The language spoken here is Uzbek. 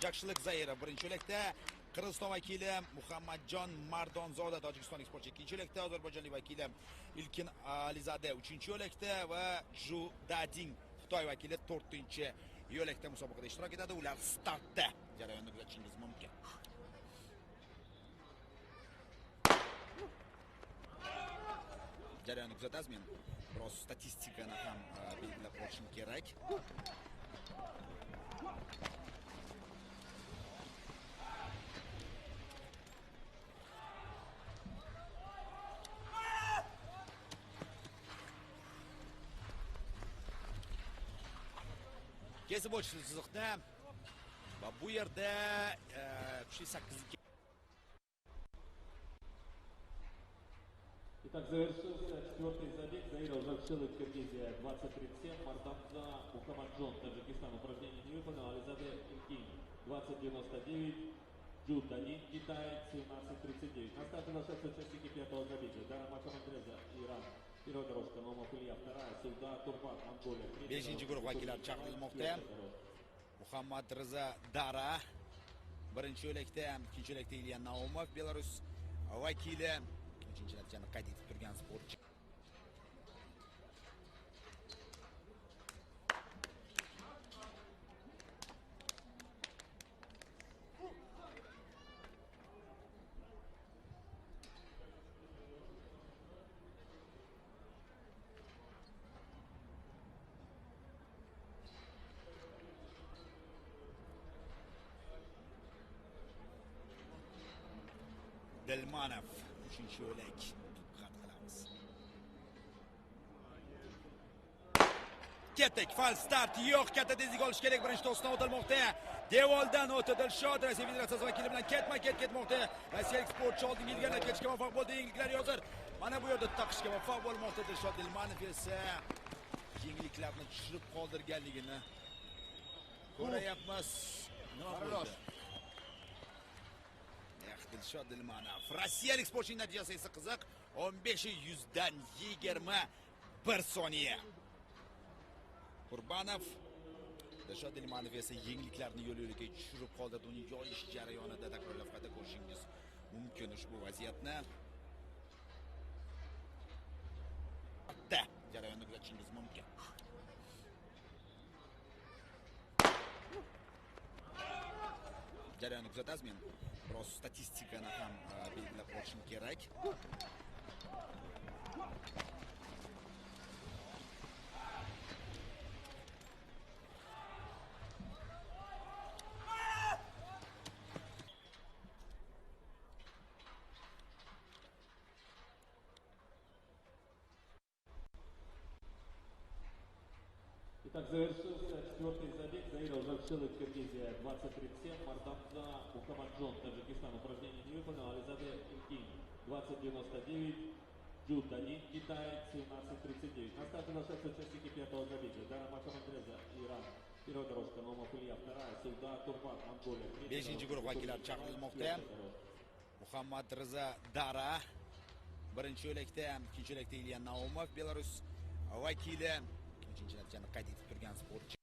Jakshlik Zaira birinchi o'likda, Qirg'iziston vakili Muhammadjon Mardonzoda tojikistonlik sportchi ikkinchi o'likda, ozarbayjonlik vakili Ilkin Alizade uchinchi o'likda va Ju Dading Xitoy vakili 4-o'likda musobaqada ishtirok etadi. Ular startda jarayonni kuzatishingiz mumkin. Jarayonni kuzatasiz, men biroz statistikani ham belgilab olishim kerak. Kesib o'tishdi chiziqda va bu yerda kuchli 8 Итак, завершился четвертый забег. Заира Жакшилов, Киргизия 20-37. Мардамза Мухаммаджон, Таджикистан. Упражнение не выполнил. Ализаде Илкин 20-99. Джуд Дани, Китай 17-39. На старте нашедшие участники пятого забега. Дара Макамандреза, Иран. Первая дорожка, Номов Илья. Вторая, Сулда Турбат, Монголия. 5-chi guruh vakillari chaqirilmoqda. Muhammad Riza Dara birinchi o'likda, ikkinchi o'likda Ilya Naumov, Belarus vakili. İkinci natijani qayd etib turgan sportchi. Delmanov uchinchi o'lik. Diqqat qilamiz. Ketdik, fal start yo'q, katta tezlik olish kerak. Birinchi to'siqdan o'tilmoqda. Devoldan o'tdi Dilshod, Rossiya Federatsiyasi vakili bilan ketma-ket ketmoqda. Rossiyalik sportchi oldinga ilgarilab ketishga muvaffaq bo'ldi. Yengilliklar yozir. Mana bu yerda taqishga muvaffaq bo'lmoqda Dilshod. Delmanov esa yengilliklarni tushirib qoldirganligini ko'rayapmiz. Nima bo'ldi? Dilshod Dilmanov. Rossiyalik sportchining natijasi esa qiziq. 15-100dan 21 soniya. Qurbanov Dilshod Dilmanov esa yengilliklarni yo'l-yo'liga tushirib qoldirdi. Uning yoyish jarayonida takrorlavqada ko'rishingiz mumkin ushbu vaziyatni. Hatta jarayonni kuzatishingiz mumkin. Jarayonni kuzatasiz, men biroz statistikani ham belgilab olishim kerak. Итак, завершился четвертый забег. Заира Жакшилов, Киргизия 20-37. Мардамза Мухаммаджон, Таджикистан. Упражнение не выполнил. Ализаде Илкин 20-99. Джуд Дани, Китай 17-39. На старте нашедшие участники пятого забега. Дара Макамандреза, Иран. Первая дорожка, Номов Илья. Вторая, Сулда Турбат, Монголия. 5-chi guruh vakillari chaqirilmoqda. Muhammad Riza Dara birinchi o'likda, ikkinchi o'likda Ilya Naumov, Belarus vakili. İkinci natijani qayd etib turgan sportchi.